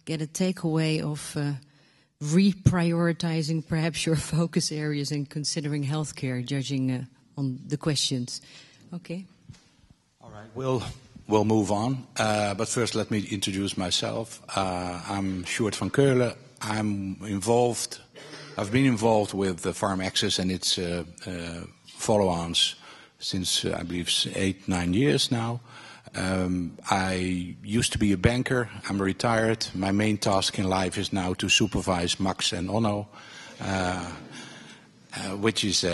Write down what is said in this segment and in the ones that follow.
get a takeaway of reprioritizing perhaps your focus areas and considering healthcare, judging on the questions. Okay. All right. We'll move on. But first, let me introduce myself. I'm Sweder van Wijnbergen. I've been involved with Farm Access and its follow-ons since, I believe, 8-9 years now. I used to be a banker. I'm retired. My main task in life is now to supervise Max and Onno, which is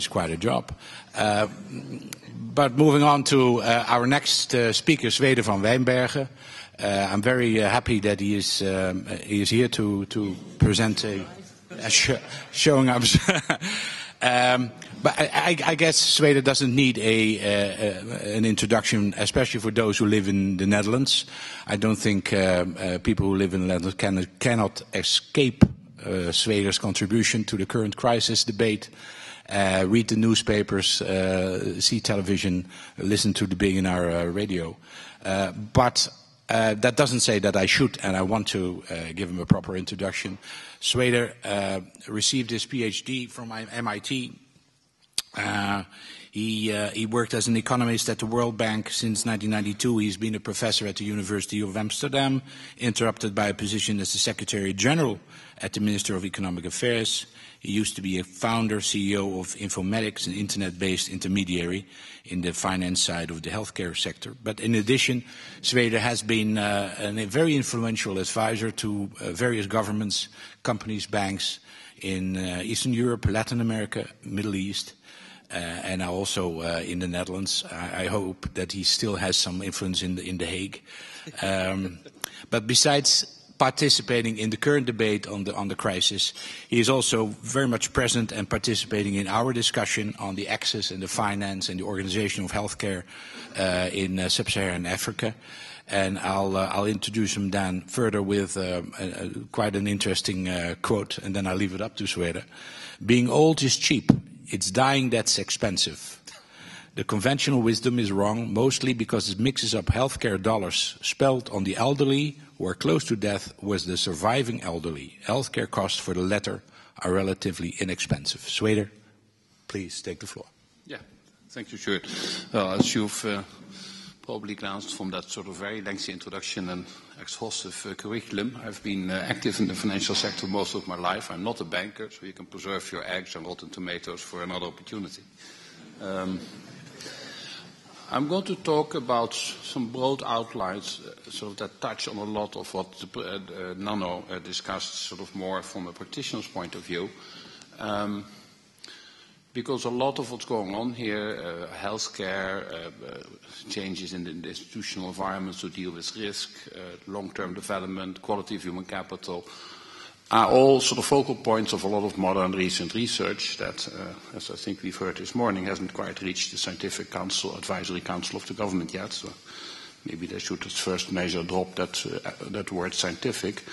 quite a job. But moving on to our next speaker, Sweder van Wijnbergen. I'm very happy that he is here to present showing up. But I guess Sweden doesn't need an introduction, especially for those who live in the Netherlands. I don't think people who live in the Netherlands cannot escape Sweden's contribution to the current crisis debate. Read the newspapers, see television, listen to the BNR radio. But that doesn't say that I should and I want to give him a proper introduction. Sweder received his PhD from MIT. He worked as an economist at the World Bank since 1992. He's been a professor at the University of Amsterdam, interrupted by a position as the Secretary General at the Minister of Economic Affairs. He used to be a founder, CEO of Informatics, an internet-based intermediary in the finance side of the healthcare sector. But in addition, Sweder has been a very influential advisor to various governments, companies, banks in Eastern Europe, Latin America, Middle East, and now also in the Netherlands. I hope that he still has some influence in The Hague. But besides participating in the current debate on the crisis, he is also very much present and participating in our discussion on the access and the finance and the organization of healthcare in sub-Saharan Africa. And I'll introduce him then further with quite an interesting quote, and then I'll leave it up to Sweder. Being old is cheap. It's dying that's expensive. The conventional wisdom is wrong, mostly because it mixes up healthcare dollars spent on the elderly who are close to death with the surviving elderly. Healthcare costs for the latter are relatively inexpensive. Sweder, please take the floor. Yeah, thank you, Stuart. Well, as you've probably glanced from that sort of very lengthy introduction and exhaustive curriculum, I've been active in the financial sector most of my life. I'm not a banker, so you can preserve your eggs and rotten tomatoes for another opportunity. I'm going to talk about some broad outlines sort of that touch on a lot of what Nano discussed sort of more from a practitioner's point of view. Because a lot of what's going on here, healthcare, changes in the institutional environments to deal with risk, long-term development, quality of human capital, are all sort of focal points of a lot of modern recent research that, as I think we've heard this morning, hasn't quite reached the Scientific Council, Advisory Council of the government yet. So maybe they should as first measure drop that word scientific.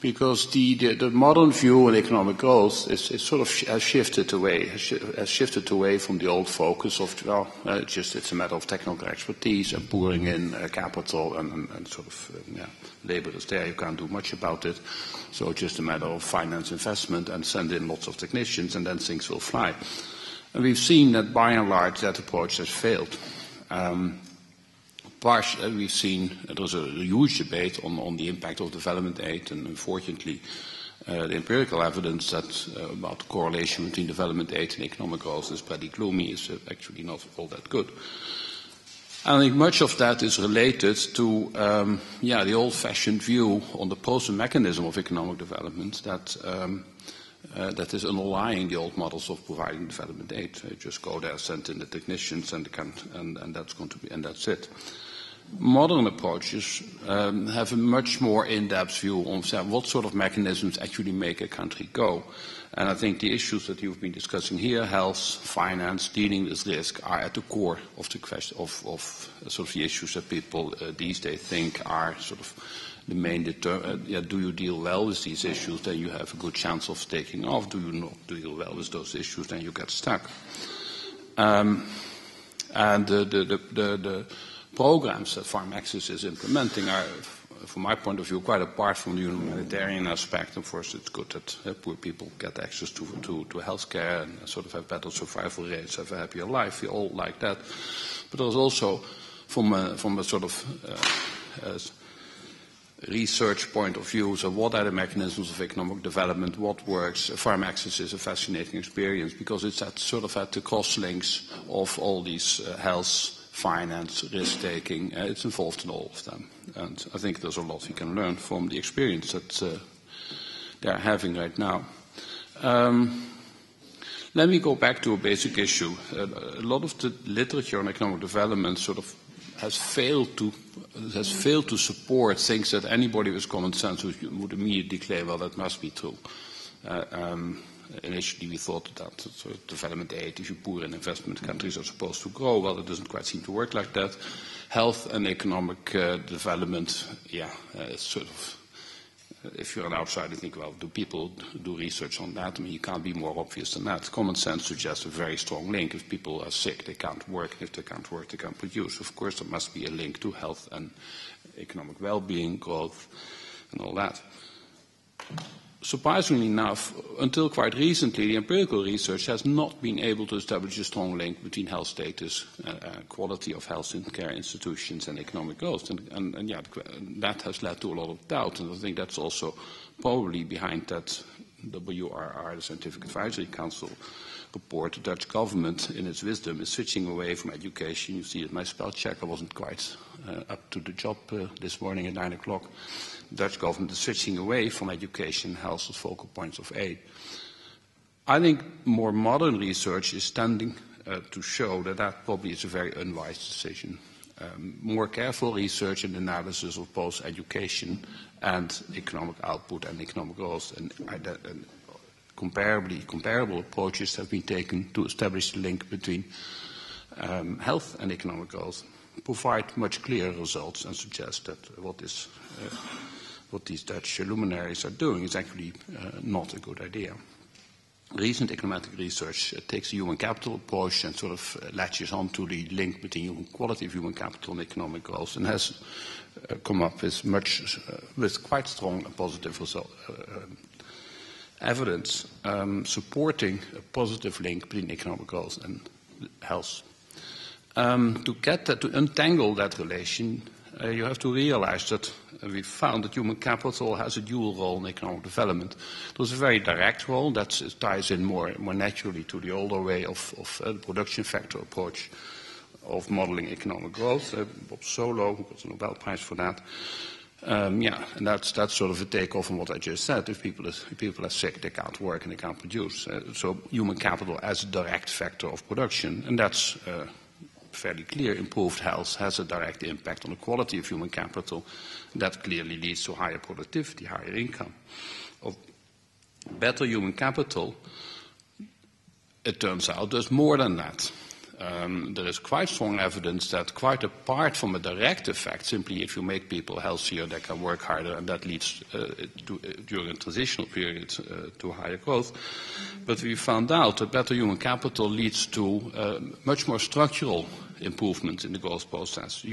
Because the modern view on economic growth is sort of has shifted away from the old focus of, well, it's a matter of technical expertise and pouring in capital and sort of, labor is there, you can't do much about it. So it's just a matter of finance investment and send in lots of technicians and then things will fly. And we've seen that by and large that approach has failed. We've seen there's a huge debate on the impact of development aid, and unfortunately the empirical evidence that about the correlation between development aid and economic growth is pretty gloomy, is actually not all that good. I think much of that is related to the old-fashioned view on the process mechanism of economic development that is underlying the old models of providing development aid. You just go there, send in the technicians, and that's going to be, and that's it. Modern approaches have a much more in-depth view on what sort of mechanisms actually make a country go. And I think the issues that you've been discussing here, health, finance, dealing with risk, are at the core of the question of sort of the issues that people these days think are sort of the main do you deal well with these issues, then you have a good chance of taking off. Do you not deal well with those issues, then you get stuck. And the programs that Farm Access is implementing are from my point of view, quite apart from the humanitarian aspect. Of course, it's good that poor people get access to healthcare and sort of have better survival rates, have a happier life. We all like that. But there's also, from a sort of research point of view, so what are the mechanisms of economic development, what works? Farm access is a fascinating experience because it's at the crosslinks of all these health, finance, risk-taking. It's involved in all of them. And I think there's a lot we can learn from the experience that they're having right now. Let me go back to a basic issue. A lot of the literature on economic development sort of has failed to support things that anybody with common sense would immediately claim, well, that must be true. Initially we thought that sort of development aid, if you're poor in investment countries, are supposed to grow. Well, it doesn't quite seem to work like that. Health and economic development, it's sort of, if you're an outsider, you think, well, do people do research on that? I mean, you can't be more obvious than that. Common sense suggests a very strong link. If people are sick, they can't work. If they can't work, they can't produce. Of course, there must be a link to health and economic well-being, growth, and all that. Surprisingly enough, until quite recently, the empirical research has not been able to establish a strong link between health status, quality of health care institutions, and economic growth. And that has led to a lot of doubt. And I think that's also probably behind that WRR, the Scientific Advisory Council report. The Dutch government, in its wisdom, is switching away from education. You see that my spell check, I wasn't quite up to the job this morning at 9 o'clock. The Dutch government is switching away from education and health as focal points of aid. I think more modern research is tending to show that that probably is a very unwise decision. More careful research and analysis of both education and economic output and economic growth and comparable approaches have been taken to establish the link between health and economic growth, provide much clearer results and suggest that what these Dutch luminaries are doing is actually not a good idea. Recent econometric research takes a human capital approach and sort of latches on to the link between quality of human capital and economic growth and has come up with quite strong and positive evidence supporting a positive link between economic growth and health. To untangle that relation, you have to realize that we found that human capital has a dual role in economic development. There's a very direct role that ties in more naturally to the older way of the production factor approach of modeling economic growth. Bob Solow, who got the Nobel Prize for that. And that's sort of a takeoff on what I just said. If people are sick, they can't work and they can't produce. So human capital as a direct factor of production, and that's fairly clear. Improved health has a direct impact on the quality of human capital. That clearly leads to higher productivity, higher income. Of better human capital, it turns out there's more than that. There is quite strong evidence that quite apart from a direct effect, simply if you make people healthier, they can work harder, and that leads during a transitional period to higher growth. But we found out that better human capital leads to much more structural improvement in the growth process.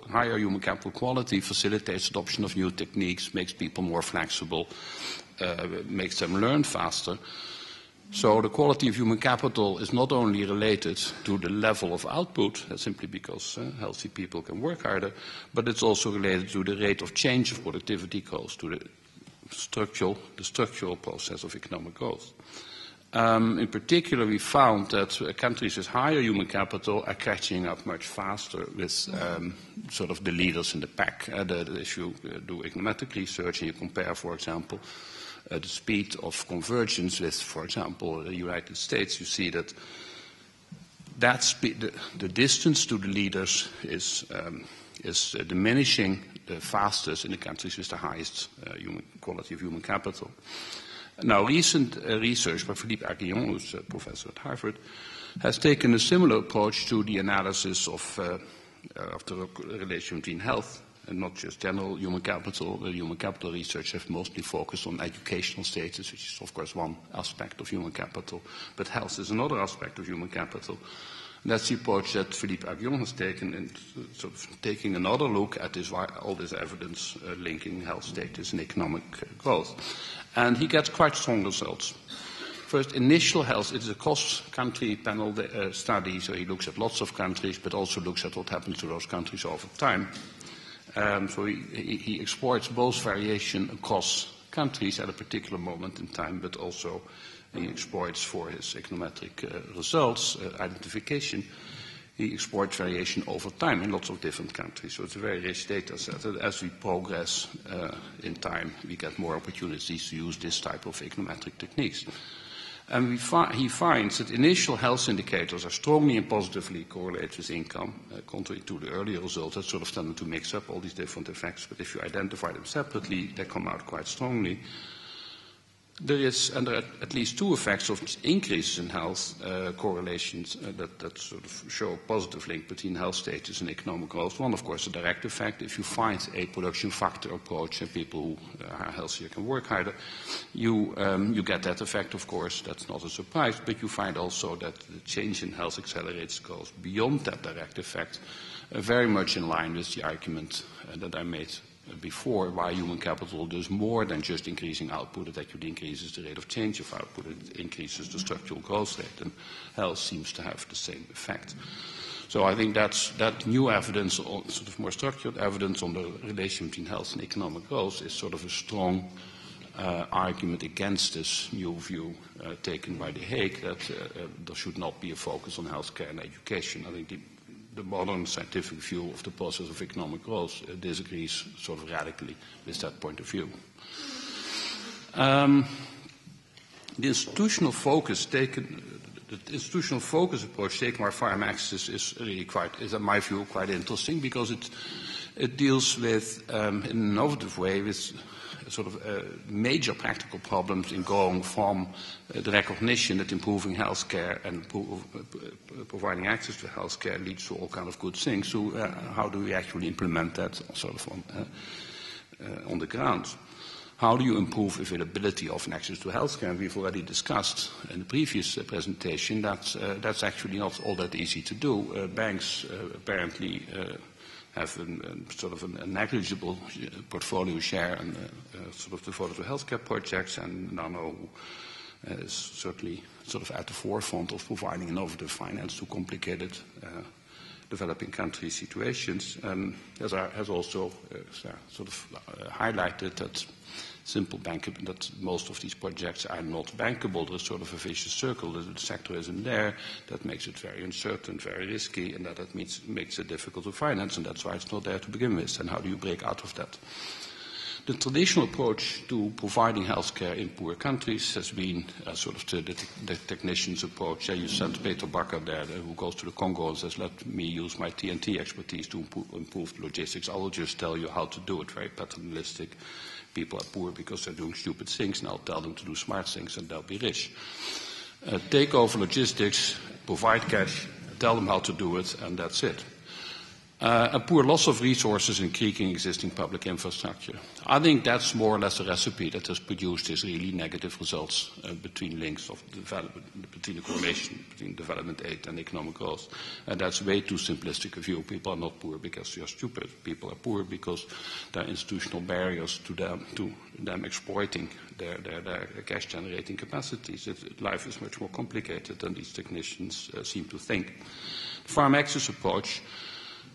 Higher human capital quality facilitates adoption of new techniques, makes people more flexible, makes them learn faster. So the quality of human capital is not only related to the level of output, simply because healthy people can work harder, but it's also related to the rate of change of productivity growth, to the structural process of economic growth. In particular, we found that countries with higher human capital are catching up much faster with sort of the leaders in the pack. If you do econometric research and you compare, for example, the speed of convergence with, for example, the United States, you see that speed, the distance to the leaders is diminishing the fastest in the countries with the highest quality of human capital. Now, recent research by Philippe Aguillon, who's a professor at Harvard, has taken a similar approach to the analysis of the relation between health and not just general human capital. The human capital research has mostly focused on educational status, which is, of course, one aspect of human capital, but health is another aspect of human capital. And that's the approach that Philippe Aguillon has taken in sort of taking another look at all this evidence linking health status and economic growth. And he gets quite strong results. First, initial health, it is a cross-country panel study, so he looks at lots of countries, but also looks at what happens to those countries over time. So he explores both variation across countries at a particular moment in time, but also he exploits for his econometric results, identification, he exploits variation over time in lots of different countries. So it's a very rich data set. And as we progress in time, we get more opportunities to use this type of econometric techniques. And he finds that initial health indicators are strongly and positively correlated with income, contrary to the earlier results that sort of tended to mix up all these different effects. But if you identify them separately, they come out quite strongly. There are at least two effects of increases in health correlations that sort of show a positive link between health status and economic growth. One, of course, a direct effect. If you find a production factor approach and people who are healthier can work harder, you get that effect, of course. That's not a surprise. But you find also that the change in health accelerates growth beyond that direct effect, very much in line with the argument that I made before, why human capital does more than just increasing output. It actually increases the rate of change of output. It increases the structural growth rate, and health seems to have the same effect. So I think that new evidence, sort of more structured evidence on the relation between health and economic growth is sort of a strong argument against this new view taken by The Hague that there should not be a focus on healthcare and education. I think the modern scientific view of the process of economic growth disagrees sort of radically with that point of view. The institutional focus approach taken by Farm Access is really is in my view, quite interesting because it deals with, in an innovative way, with sort of major practical problems in going from the recognition that improving healthcare and providing access to healthcare leads to all kinds of good things. So how do we actually implement that sort of on the ground? How do you improve availability of and access to healthcare? And we've already discussed in the previous presentation that that's actually not all that easy to do. Banks apparently have sort of a negligible portfolio share and sort of devoted to healthcare projects, and Nano is certainly sort of at the forefront of providing innovative finance to complicated developing country situations. Has also sort of highlighted that that most of these projects are not bankable. There's sort of a vicious circle. The sector isn't there. That makes it very uncertain, very risky, and that makes it difficult to finance, and that's why it's not there to begin with. And how do you break out of that? The traditional approach to providing healthcare in poor countries has been sort of the technician's approach. You sent Peter Bakker there, who goes to the Congo and says, let me use my TNT expertise to improve logistics. I will just tell you how to do it, very paternalistic. People are poor because they're doing stupid things, and I'll tell them to do smart things, and they'll be rich. Take over logistics, provide cash, tell them how to do it, and that's it. A poor loss of resources in creaking existing public infrastructure. I think that's more or less a recipe that has produced these really negative results between links of development, between the correlation between development aid and economic growth. And that's way too simplistic a view. People are not poor because they are stupid. People are poor because there are institutional barriers to them exploiting their cash-generating capacities. Life is much more complicated than these technicians seem to think. The farm access approach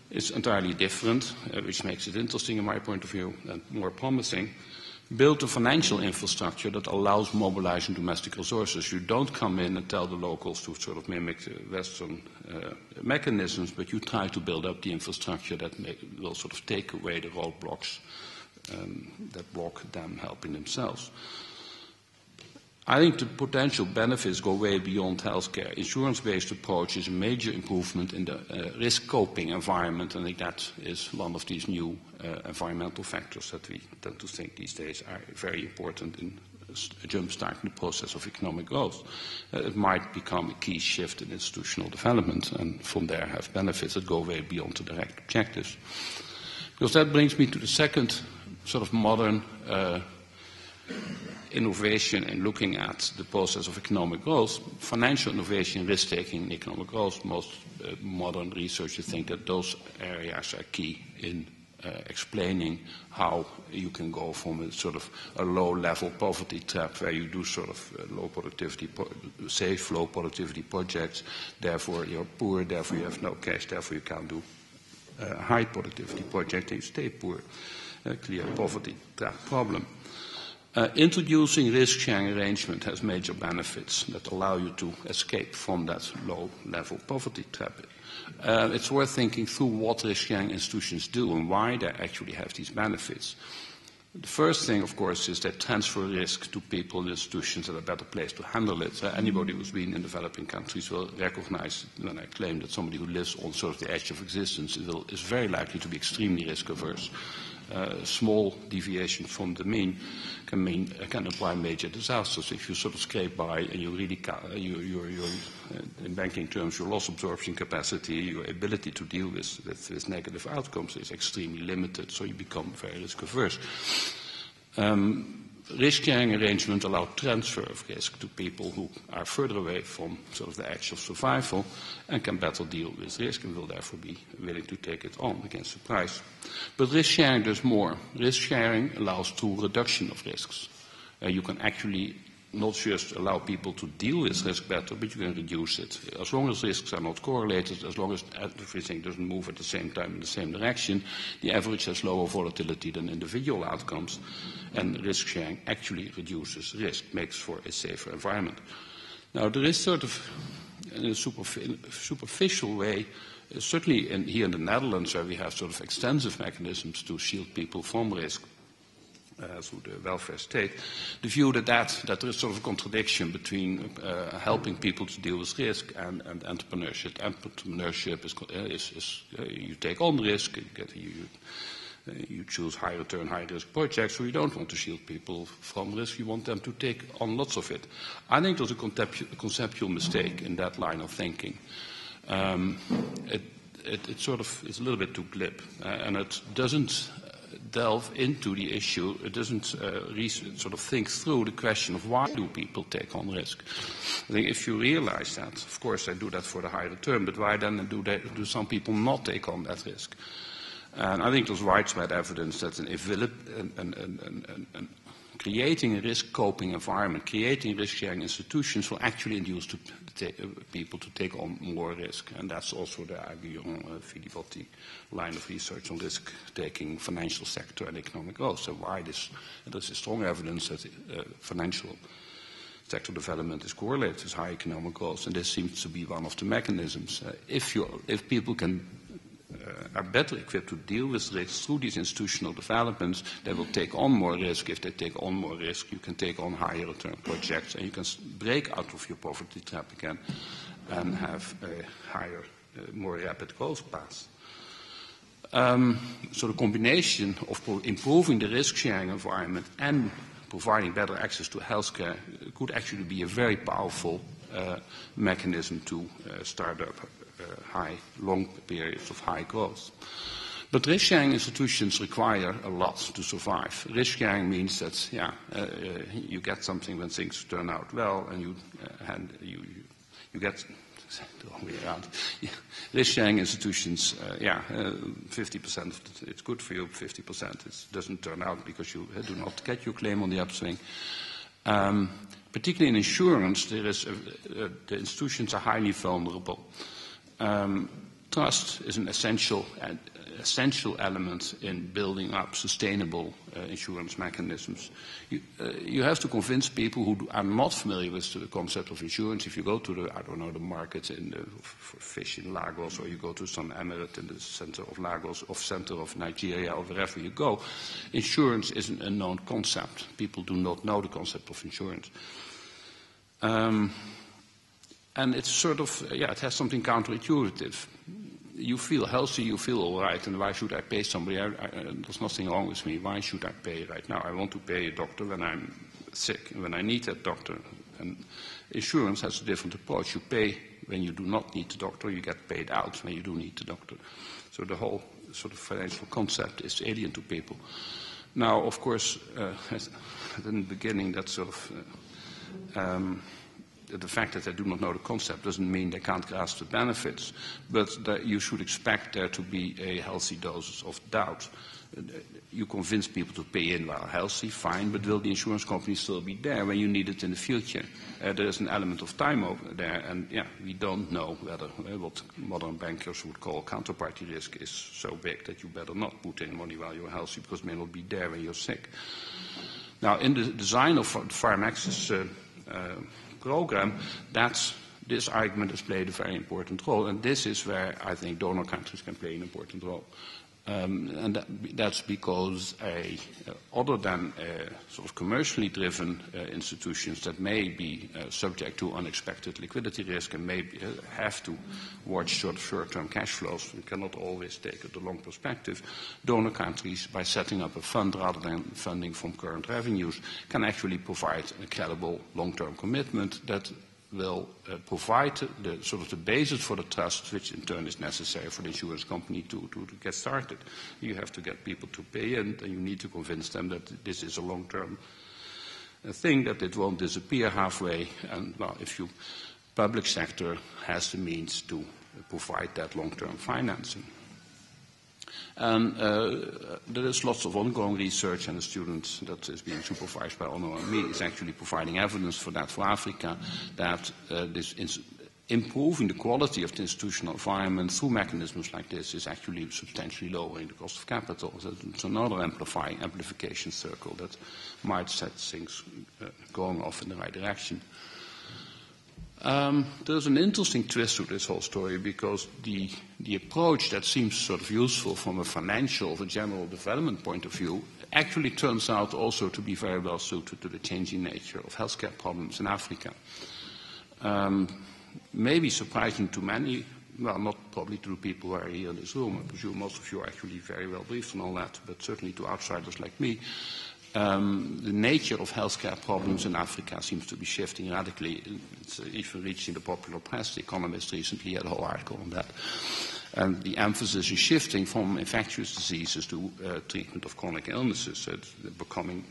is entirely different, which makes it interesting in my point of view and more promising. Build a financial infrastructure that allows mobilizing domestic resources. You don't come in and tell the locals to sort of mimic the Western mechanisms, but you try to build up the infrastructure that will sort of take away the roadblocks that block them helping themselves. I think the potential benefits go way beyond healthcare. Insurance-based approach is a major improvement in the risk coping environment, and I think that is one of these new environmental factors that we tend to think these days are very important in jump-starting the process of economic growth. It might become a key shift in institutional development, and from there have benefits that go way beyond the direct objectives. Because that brings me to the second sort of modern innovation in looking at the process of economic growth, financial innovation, risk-taking, and economic growth. Most modern researchers think that those areas are key in explaining how you can go from a sort of a low-level poverty trap where you do sort of low productivity, safe low productivity projects, therefore you're poor, therefore you have no cash, therefore you can't do high productivity projects and you stay poor. Clear poverty trap problem. Introducing risk-sharing arrangement has major benefits that allow you to escape from that low-level poverty trap. It's worth thinking through what risk-sharing institutions do and why they actually have these benefits. The first thing, of course, is they transfer risk to people and institutions that are better placed to handle it. Anybody who's been in developing countries will recognize when I claim that somebody who lives on sort of the edge of existence is very likely to be extremely risk-averse. Small deviation from the mean can imply major disasters. If you sort of scrape by and you really in banking terms, your loss absorption capacity, your ability to deal with negative outcomes is extremely limited, so you become very risk averse. Risk-sharing arrangements allow transfer of risk to people who are further away from sort of the edge of survival and can better deal with risk and will therefore be willing to take it on against the price. But risk-sharing does more. Risk-sharing allows to reduction of risks. You can actually not just allow people to deal with risk better, but you can reduce it. As long as risks are not correlated, as long as everything doesn't move at the same time in the same direction, the average has lower volatility than individual outcomes, and risk sharing actually reduces risk, makes for a safer environment. Now, there is sort of, in a superficial way, certainly here in the Netherlands, where we have sort of extensive mechanisms to shield people from risk, through the welfare state, the view that there is sort of a contradiction between helping people to deal with risk and entrepreneurship. Entrepreneurship is you take on risk, you choose high return, high risk projects, so you don't want to shield people from risk, you want them to take on lots of it. I think there's a conceptual mistake in that line of thinking. It sort of is a little bit too glib, and it doesn't delve into the issue. It doesn't sort of think through the question of why do people take on risk. I think if you realize that, of course they do that for the high return, but why then do some people not take on that risk? And I think there's widespread evidence that creating a risk-coping environment, creating risk-sharing institutions will actually induce people to take on more risk. And that's also the Aguillon-Filivotti line of research on risk-taking, financial sector and economic growth. So why this? There's strong evidence that financial sector development is correlated with high economic growth, and this seems to be one of the mechanisms. If people are better equipped to deal with risks through these institutional developments, they will take on more risk. If they take on more risk, you can take on higher return projects and you can break out of your poverty trap again and have a higher, more rapid growth path. So the combination of improving the risk-sharing environment and providing better access to healthcare could actually be a very powerful mechanism to start up long periods of high growth. But risk-sharing institutions require a lot to survive. Risk-sharing means that, you get something when things turn out well, and you get the wrong way around. Risk-sharing institutions, 50% of it's good for you, 50% it doesn't turn out because you do not get your claim on the upswing. Particularly in insurance, the institutions are highly vulnerable. Trust is an essential element in building up sustainable insurance mechanisms. You have to convince people who are not familiar with the concept of insurance. If you go to the market for fish in Lagos, or you go to some emirate in the center of Lagos, or center of Nigeria, or wherever you go, insurance is an unknown concept. People do not know the concept of insurance. And it's sort of, it has something counterintuitive. You feel healthy, you feel all right, and why should I pay somebody? There's nothing wrong with me. Why should I pay right now? I want to pay a doctor when I'm sick, and when I need that doctor. And insurance has a different approach. You pay when you do not need the doctor, you get paid out when you do need the doctor. So the whole sort of financial concept is alien to people. Now, of course, in the beginning, that sort of the fact that they do not know the concept doesn't mean they can't grasp the benefits, but that you should expect there to be a healthy dose of doubt. You convince people to pay in while healthy, fine, but will the insurance company still be there when you need it in the future? There is an element of time over there, and yeah, we don't know whether what modern bankers would call counterparty risk is so big that you better not put in money while you're healthy, because it may not be there when you're sick. Now, in the design of the Farm Access program, this argument has played a very important role, and this is where I think donor countries can play an important role. And that's because other than sort of commercially driven institutions that may be subject to unexpected liquidity risk and may have to watch sort of short-term cash flows, we cannot always take the long perspective. Donor countries, by setting up a fund rather than funding from current revenues, can actually provide a credible long-term commitment that will provide the sort of the basis for the trust, which in turn is necessary for the insurance company to get started. You have to get people to pay in, and you need to convince them that this is a long-term thing, that it won't disappear halfway. And well, if you public sector has the means to provide that long-term financing. And there is lots of ongoing research, and a student that is being supervised by Onno and me is actually providing evidence for that for Africa, that improving the quality of the institutional environment through mechanisms like this is actually substantially lowering the cost of capital. So it's another amplification circle that might set things going off in the right direction. There's an interesting twist to this whole story, because the approach that seems sort of useful from a financial, a general development point of view, actually turns out also to be very well suited to the changing nature of healthcare problems in Africa. Maybe surprising to many, well, not probably to the people who are here in this room. I presume most of you are actually very well briefed on all that, but certainly to outsiders like me. The nature of healthcare problems in Africa seems to be shifting radically. It's even reaching the popular press. The Economist recently had a whole article on that. And the emphasis is shifting from infectious diseases to treatment of chronic illnesses. It's becoming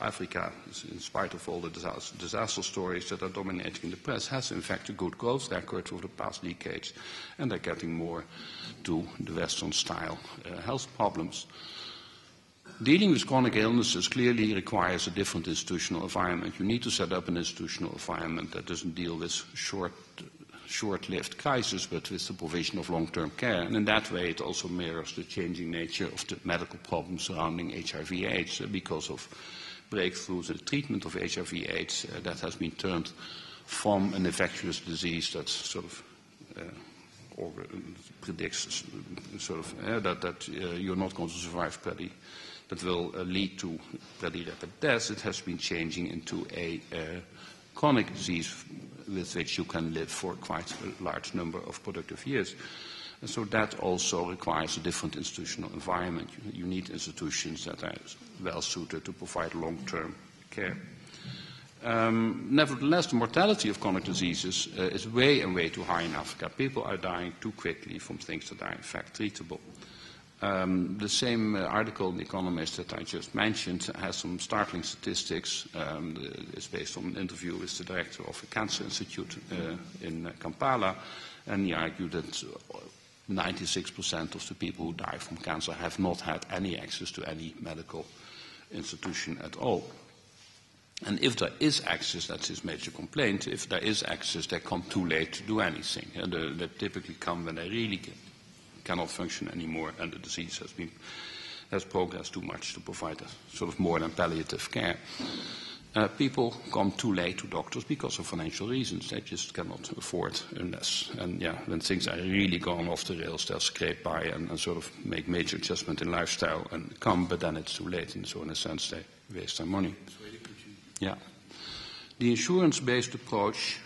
Africa, in spite of all the disaster stories that are dominating the press, has in fact a good growth record over the past decades, and they're getting more to the Western-style health problems. Dealing with chronic illnesses clearly requires a different institutional environment. You need to set up an institutional environment that doesn't deal with short-lived crises, but with the provision of long-term care. And in that way, it also mirrors the changing nature of the medical problems surrounding HIV/AIDS. Because of breakthroughs in the treatment of HIV/AIDS, that has been turned from an infectious disease that sort of or predicts sort of that you're not going to survive that will lead to pretty rapid deaths. It has been changing into a chronic disease with which you can live for quite a large number of productive years. And so that also requires a different institutional environment. You need institutions that are well suited to provide long-term care. Nevertheless, the mortality of chronic diseases is way too high in Africa. People are dying too quickly from things that are in fact treatable. The same article in The Economist that I just mentioned has some startling statistics. It's based on an interview with the director of a cancer institute in Kampala, and he argued that 96% of the people who die from cancer have not had any access to any medical institution at all. And if there is access, that's his major complaint, if there is access, they come too late to do anything. They typically come when they really cannot function anymore, and the disease has progressed too much to provide a sort of more than palliative care. People come too late to doctors because of financial reasons. They just cannot afford unless. And yeah, when things are really gone off the rails, they'll scrape by and sort of make major adjustment in lifestyle and come, but then it's too late. And so in a sense, they waste their money. Yeah. The insurance-based approach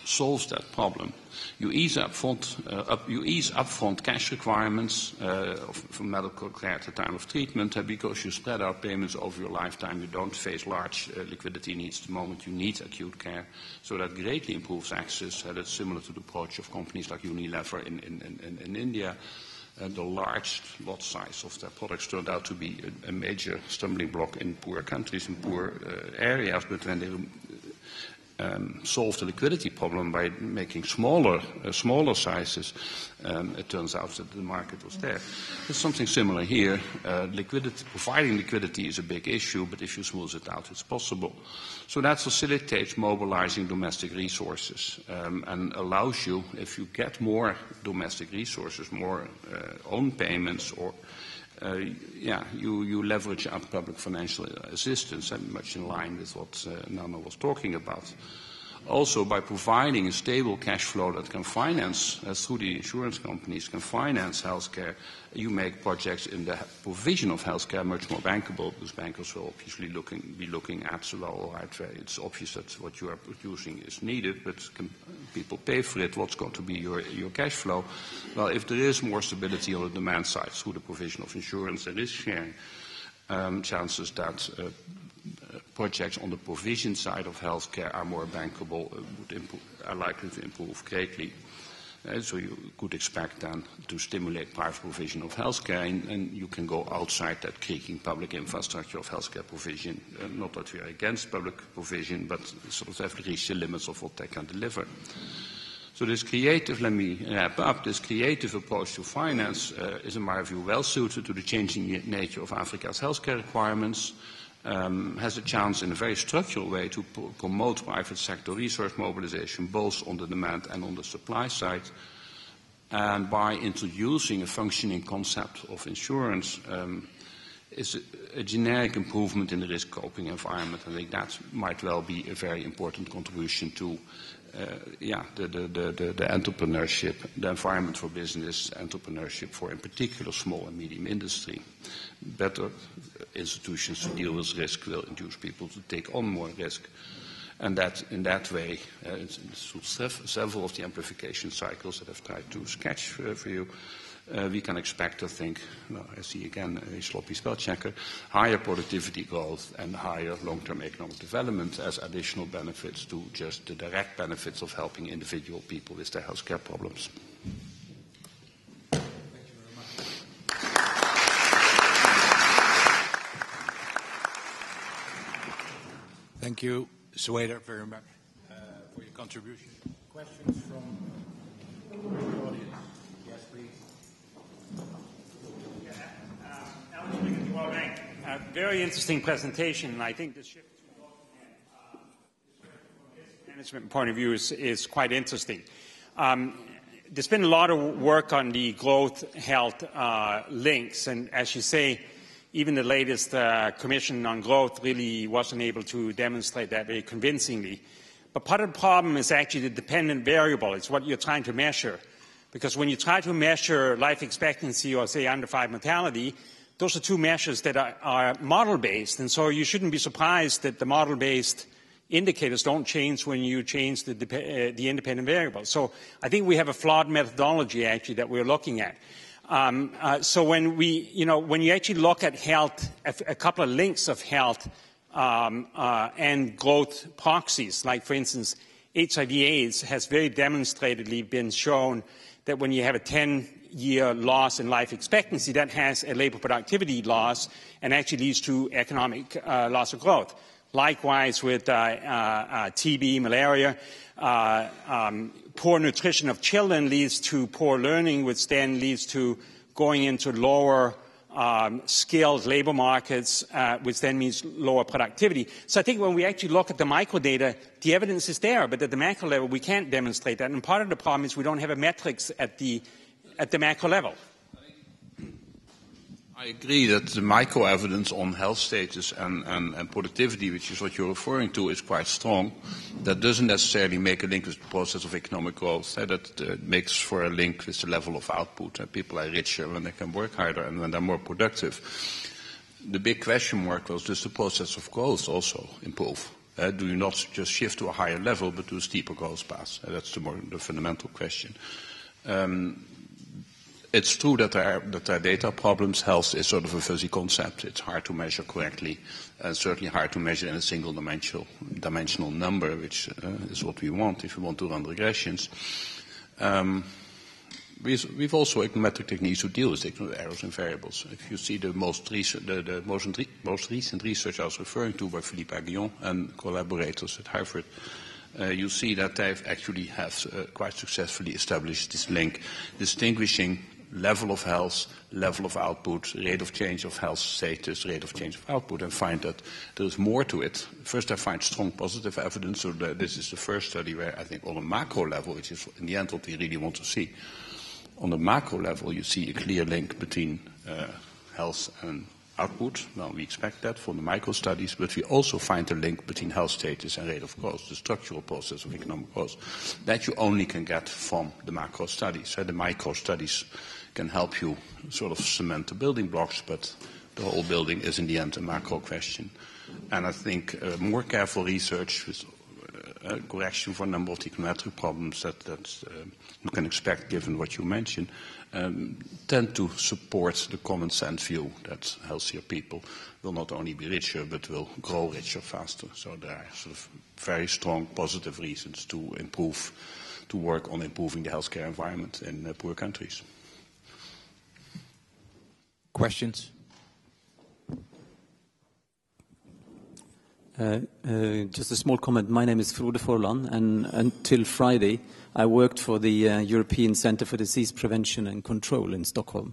solves that problem. You ease upfront cash requirements for medical care at the time of treatment, because you spread out payments over your lifetime. You don't face large liquidity needs the moment you need acute care. So that greatly improves access. That's similar to the approach of companies like Unilever in India. the large lot size of their products turned out to be a major stumbling block in poor countries, in poor areas. But when they solve the liquidity problem by making smaller sizes, it turns out that the market was there. There's something similar here. Providing liquidity is a big issue, but if you smooth it out, it's possible. So that facilitates mobilizing domestic resources and allows you, if you get more domestic resources, more own payments, or you leverage up public financial assistance, and much in line with what Nana was talking about. Also, by providing a stable cash flow that can finance, through the insurance companies, can finance healthcare, you make projects in the provision of healthcare much more bankable, because bankers will obviously be looking at, well, right, it's obvious that what you are producing is needed, but can people pay for it? What's going to be your cash flow? Well, if there is more stability on the demand side through the provision of insurance and risk sharing, chances that projects on the provision side of healthcare are more bankable, are likely to improve greatly. So you could expect then to stimulate private provision of healthcare, and you can go outside that creaking public infrastructure of healthcare provision. Not that we are against public provision, but sort of have reached the limits of what they can deliver. So this creative, let me wrap up, this creative approach to finance is, in my view, well suited to the changing nature of Africa's healthcare requirements. Has a chance in a very structural way to promote private sector resource mobilization, both on the demand and on the supply side. And by introducing a functioning concept of insurance, is a generic improvement in the risk coping environment. I think that might well be a very important contribution to the entrepreneurship, the environment for business, entrepreneurship for, in particular, small and medium industry. Better institutions to deal with risk will induce people to take on more risk. And that, in that way, several of the amplification cycles that I've tried to sketch for you, we can expect, I think, well, I see again a sloppy spell checker, higher productivity growth and higher long-term economic development as additional benefits to just the direct benefits of helping individual people with their healthcare problems. Thank you, Sweder, very much for your contribution. Questions from the audience? Yes, please. Very interesting presentation, and I think the shift to from a management point of view is quite interesting. There's been a lot of work on the growth health links, and as you say, even the latest Commission on Growth really wasn't able to demonstrate that very convincingly. But part of the problem is actually the dependent variable. It's what you're trying to measure. Because when you try to measure life expectancy or, say, under 5 mortality, those are two measures that are model-based. And so you shouldn't be surprised that the model-based indicators don't change when you change the independent variable. So I think we have a flawed methodology, actually, that we're looking at. So when you actually look at health, a couple of links of health and growth proxies, like, for instance, HIV/AIDS has very demonstratedly been shown that when you have a 10-year loss in life expectancy, that has a labor productivity loss and actually leads to economic loss of growth. Likewise with TB, malaria, poor nutrition of children leads to poor learning, which then leads to going into lower skilled labor markets, which then means lower productivity. So I think when we actually look at the micro data, the evidence is there, but at the macro level, we can't demonstrate that. And part of the problem is we don't have a metrics at the macro level. I agree that the micro evidence on health status and productivity, which is what you're referring to, is quite strong. That doesn't necessarily make a link with the process of economic growth. That makes for a link with the level of output. People are richer when they can work harder and when they're more productive. The big question mark was, does the process of growth also improve? Do you not just shift to a higher level, but to a steeper growth path? That's the fundamental question. It's true that there are data problems. Health is sort of a fuzzy concept. It's hard to measure correctly, and certainly hard to measure in a single dimensional number, which is what we want if we want to run regressions. we've also econometric techniques to deal with errors and variables. If you see the most recent research I was referring to by Philippe Aguillon and collaborators at Harvard, you see that they actually have quite successfully established this link, distinguishing level of health, level of output, rate of change of health status, rate of change of output, and find that there is more to it. First, I find strong positive evidence, so that this is the first study where I think on a macro level, which is in the end what we really want to see, on the macro level you see a clear link between health and output. Well, we expect that from the micro studies, but we also find a link between health status and rate of growth, the structural process of economic growth. That you only can get from the macro studies. So the micro studies can help you sort of cement the building blocks, but the whole building is in the end a macro question. And I think more careful research with correction for a number of the econometric problems that you can expect given what you mentioned tend to support the common sense view that healthier people will not only be richer but will grow richer faster. So there are sort of very strong positive reasons to work on improving the healthcare environment in poor countries. Questions? Just a small comment. My name is Frode Forland, and until Friday, I worked for the European Centre for Disease Prevention and Control in Stockholm.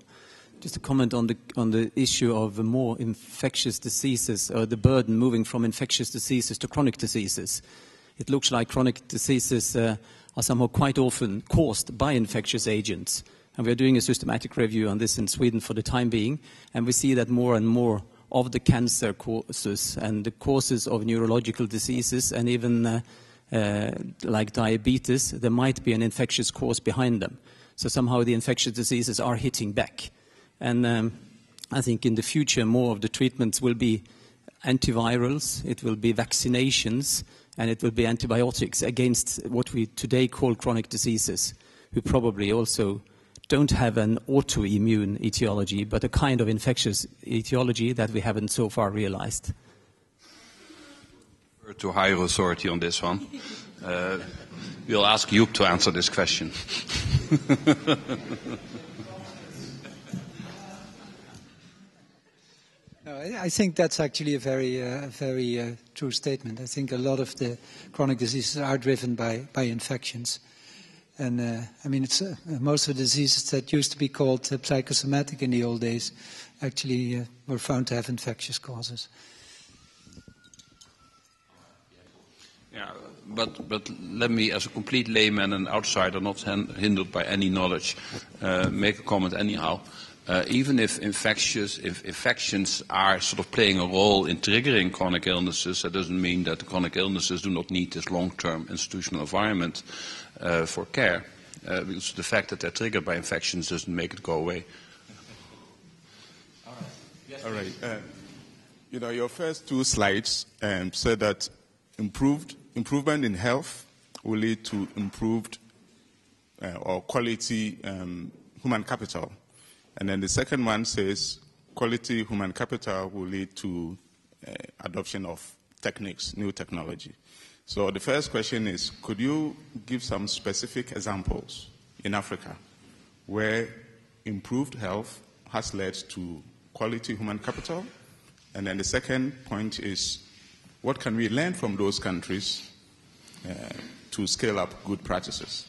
Just a comment on the issue of more infectious diseases, or the burden moving from infectious diseases to chronic diseases. It looks like chronic diseases are somehow quite often caused by infectious agents. And we are doing a systematic review on this in Sweden for the time being, and we see that more and more of the cancer causes and the causes of neurological diseases and even like diabetes, there might be an infectious cause behind them. So somehow the infectious diseases are hitting back. And I think in the future more of the treatments will be antivirals, it will be vaccinations, and it will be antibiotics against what we today call chronic diseases, who probably also don't have an autoimmune etiology, but a kind of infectious etiology that we haven't so far realized. To higher authority on this one. We'll ask Joep to answer this question. No, I think that's actually a very true statement. I think a lot of the chronic diseases are driven by infections. And I mean, it's most of the diseases that used to be called psychosomatic in the old days actually were found to have infectious causes. Yeah, but let me, as a complete layman and outsider, not hindered by any knowledge, make a comment anyhow. Even if infections are sort of playing a role in triggering chronic illnesses, that doesn't mean that the chronic illnesses do not need this long-term institutional environment for care. Because the fact that they're triggered by infections doesn't make it go away. All right. Yes, all right. You know, your first two slides said that improvement in health will lead to improved or quality human capital. And then the second one says quality human capital will lead to adoption of techniques, new technology. So the first question is, could you give some specific examples in Africa where improved health has led to quality human capital? And then the second point is, what can we learn from those countries to scale up good practices?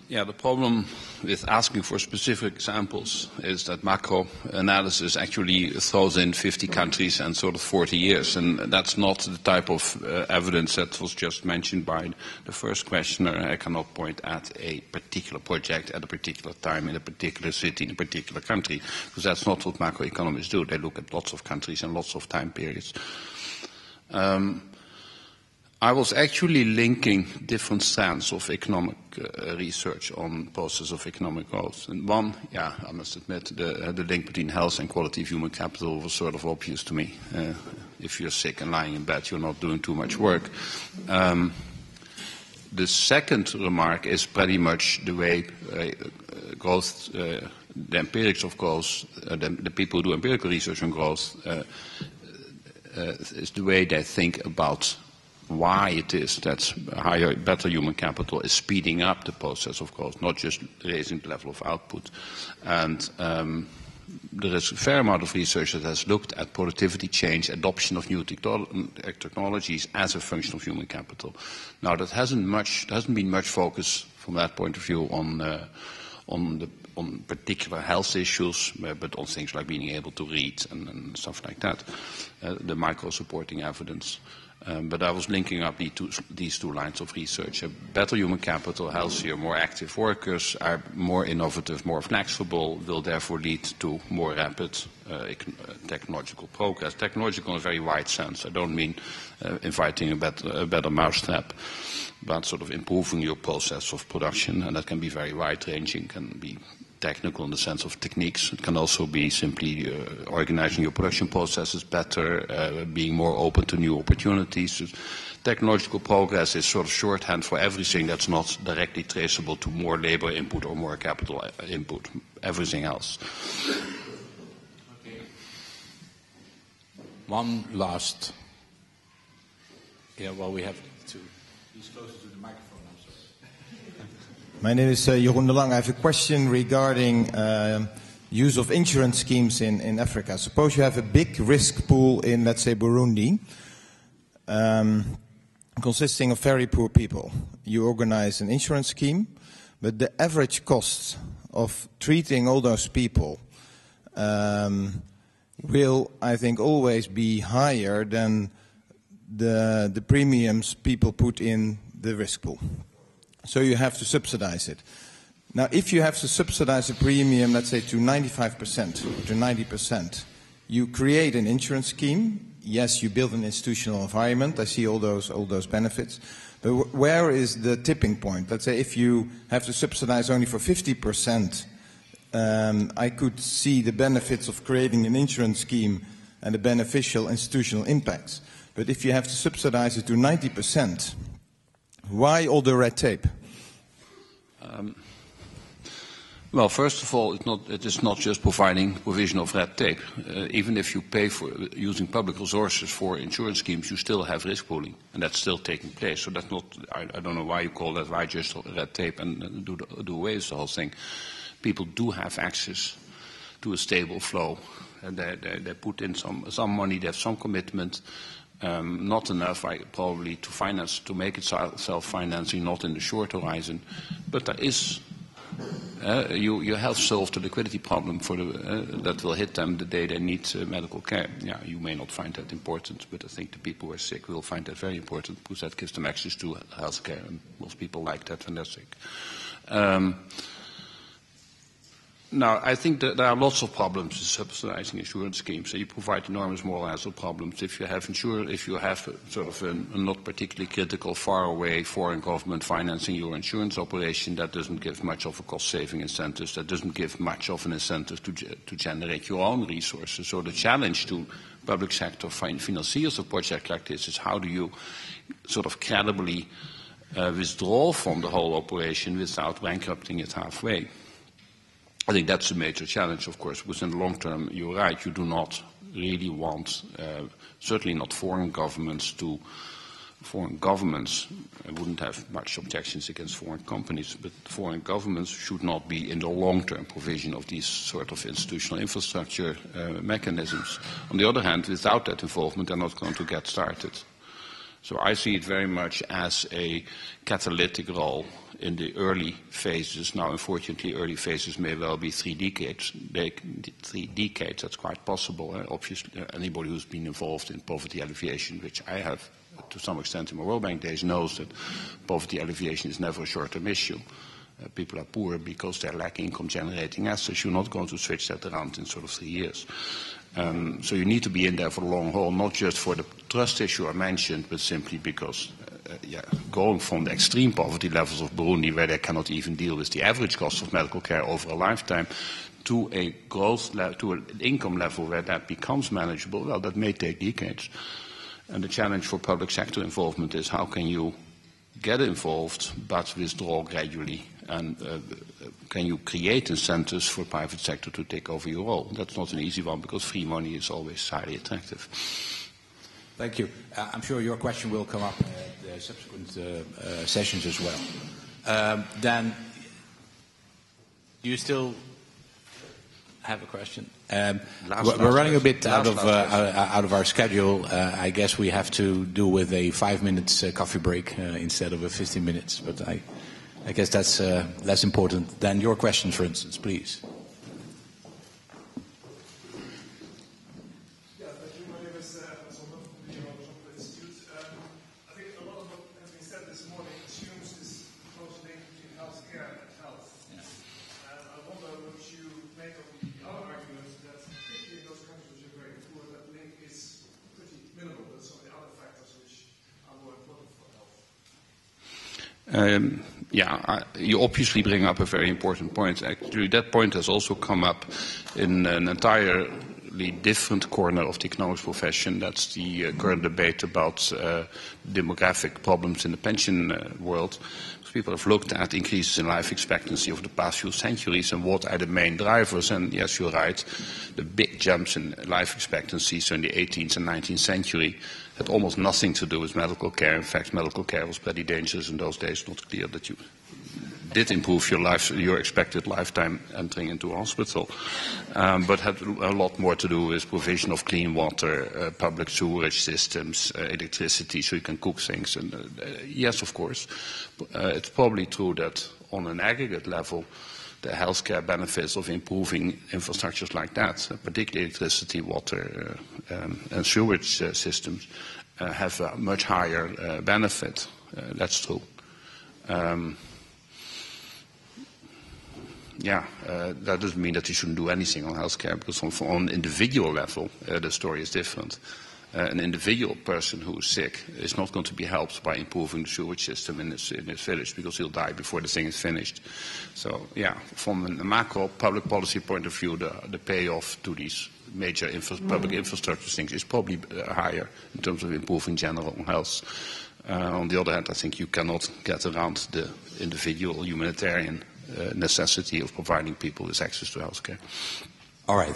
Yeah, the problem with asking for specific examples is that macro analysis actually throws in 50 countries and sort of 40 years, and that's not the type of evidence that was just mentioned by the first questioner. I cannot point at a particular project at a particular time in a particular city in a particular country, because that's not what macroeconomists do. They look at lots of countries and lots of time periods. I was actually linking different strands of economic research on process of economic growth. And one, yeah, I must admit, the link between health and quality of human capital was sort of obvious to me. If you're sick and lying in bed, you're not doing too much work. The second remark is pretty much the way growth, the empirics of growth, the people who do empirical research on growth, is the way they think about why it is that better human capital is speeding up the process of growth, not just raising the level of output. And there is a fair amount of research that has looked at productivity change, adoption of new technologies as a function of human capital. Now, there hasn't been much focus from that point of view on particular health issues, but on things like being able to read and stuff like that, the micro-supporting evidence. But I was linking up these two lines of research. Better human capital, healthier, more active workers are more innovative, more flexible, will therefore lead to more rapid technological progress. Technological in a very wide sense. I don't mean inviting a better mousetrap, but sort of improving your process of production, and that can be very wide-ranging, can be technical in the sense of techniques. It can also be simply organizing your production processes better, being more open to new opportunities. Technological progress is sort of shorthand for everything that's not directly traceable to more labor input or more capital input, everything else. Okay. One last. Yeah, well, we have to. He's closer to the microphone. My name is Jeroen de Lang. I have a question regarding use of insurance schemes in Africa. Suppose you have a big risk pool in, let's say, Burundi, consisting of very poor people. You organize an insurance scheme, but the average cost of treating all those people will, I think, always be higher than the premiums people put in the risk pool. So you have to subsidize it. Now, if you have to subsidize a premium, let's say to 95% or to 90%, you create an insurance scheme. Yes, you build an institutional environment. I see all those benefits. But where is the tipping point? Let's say if you have to subsidize only for 50%, I could see the benefits of creating an insurance scheme and the beneficial institutional impacts. But if you have to subsidize it to 90%, why all the red tape? Well, first of all, it is not just provision of red tape. Even if you pay for using public resources for insurance schemes, you still have risk pooling, and that's still taking place. So that's not. I don't know why you call that. Why just red tape and do away with the whole thing? People do have access to a stable flow, and they put in some money. They have some commitment. Not enough, probably, to make it self-financing, not in the short horizon. But there is, you have solved the liquidity problem that will hit them the day they need medical care. Yeah, you may not find that important, but I think the people who are sick will find that very important because that gives them access to health care, and most people like that when they're sick. Now, I think that there are lots of problems with subsidizing insurance schemes. So you provide enormous moral hazard problems. If you have sort of a not particularly critical, far-away foreign government financing your insurance operation, that doesn't give much of a cost-saving incentive. That doesn't give much of an incentive to generate your own resources. So the challenge to public sector financiers of projects like this is how do you sort of credibly withdraw from the whole operation without bankrupting it halfway. I think that's a major challenge, of course, because in the long term, you're right, you do not really want, certainly not foreign governments I wouldn't have much objections against foreign companies, but foreign governments should not be in the long-term provision of these sort of institutional infrastructure mechanisms. On the other hand, without that involvement, they're not going to get started. So I see it very much as a catalytic role in the early phases. Now, unfortunately, early phases may well be 3 decades. 3 decades, that's quite possible. Obviously, anybody who's been involved in poverty alleviation, which I have to some extent in my World Bank days, knows that poverty alleviation is never a short-term issue. People are poor because they lack income-generating assets. You're not going to switch that around in sort of 3 years. So you need to be in there for the long haul, not just for the trust issue I mentioned, but simply because going from the extreme poverty levels of Burundi, where they cannot even deal with the average cost of medical care over a lifetime, to a growth to an income level where that becomes manageable, well, that may take decades. And the challenge for public sector involvement is how can you get involved but withdraw gradually, and can you create incentives for private sector to take over your role? That's not an easy one because free money is always highly attractive. Thank you. I'm sure your question will come up at the subsequent sessions as well. Dan, do you still have a question? We're running a bit out of our schedule. I guess we have to do with a 5 minutes coffee break instead of a 15 minutes. But I guess that's less important than your question, for instance, please. You obviously bring up a very important point. Actually, that point has also come up in an entirely different corner of the economics profession. That's the current debate about demographic problems in the pension world. People have looked at increases in life expectancy over the past few centuries and what are the main drivers. And yes, you're right, the big jumps in life expectancy, so in the 18th and 19th century, had almost nothing to do with medical care. In fact, medical care was pretty dangerous in those days. Not clear that you did improve your expected lifetime entering into a hospital, but had a lot more to do with provision of clean water, public sewerage systems, electricity, so you can cook things. And yes, of course, it's probably true that on an aggregate level, the healthcare benefits of improving infrastructures like that, particularly electricity, water, and sewage systems, have a much higher benefit. That's true. That doesn't mean that you shouldn't do anything on healthcare, because on individual level, the story is different. An individual person who is sick is not going to be helped by improving the sewage system in his village, because he'll die before the thing is finished. So, from a macro public policy point of view, the payoff to these major public infrastructure things is probably higher in terms of improving general health. On the other hand, I think you cannot get around the individual humanitarian necessity of providing people with access to healthcare. All right.